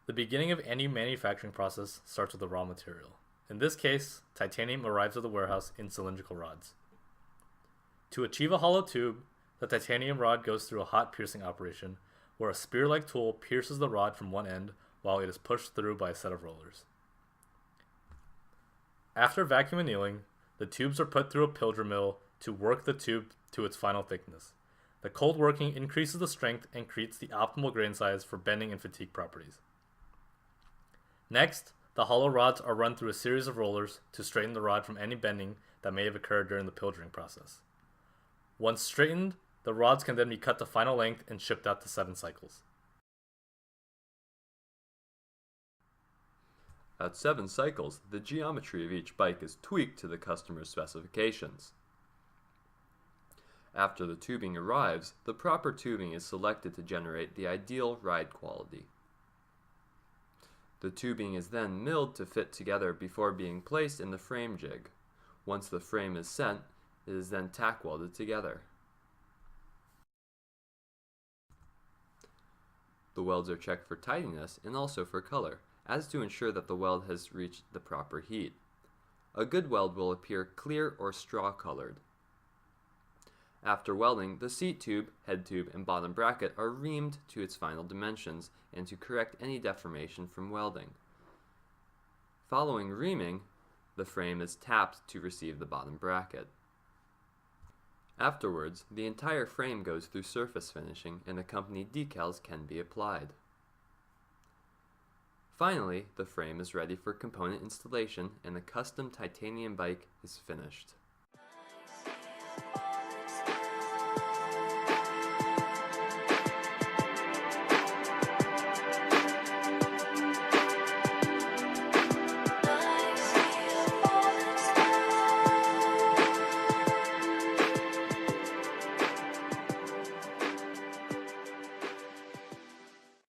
The beginning of any manufacturing process starts with the raw material. In this case, titanium arrives at the warehouse in cylindrical rods. To achieve a hollow tube, the titanium rod goes through a hot piercing operation, where a spear-like tool pierces the rod from one end while it is pushed through by a set of rollers. After vacuum annealing, the tubes are put through a pilger mill to work the tube to its final thickness. The cold working increases the strength and creates the optimal grain size for bending and fatigue properties. Next, the hollow rods are run through a series of rollers to straighten the rod from any bending that may have occurred during the pilgering process. Once straightened, the rods can then be cut to final length and shipped out to 7 cycles. At 7 cycles, the geometry of each bike is tweaked to the customer's specifications. After the tubing arrives, the proper tubing is selected to generate the ideal ride quality. The tubing is then milled to fit together before being placed in the frame jig. Once the frame is set, it is then tack welded together. The welds are checked for tidiness and also for color, as to ensure that the weld has reached the proper heat. A good weld will appear clear or straw colored. After welding, the seat tube, head tube, and bottom bracket are reamed to its final dimensions and to correct any deformation from welding. Following reaming, the frame is tapped to receive the bottom bracket. Afterwards, the entire frame goes through surface finishing and accompanied decals can be applied. Finally, the frame is ready for component installation and the custom titanium bike is finished.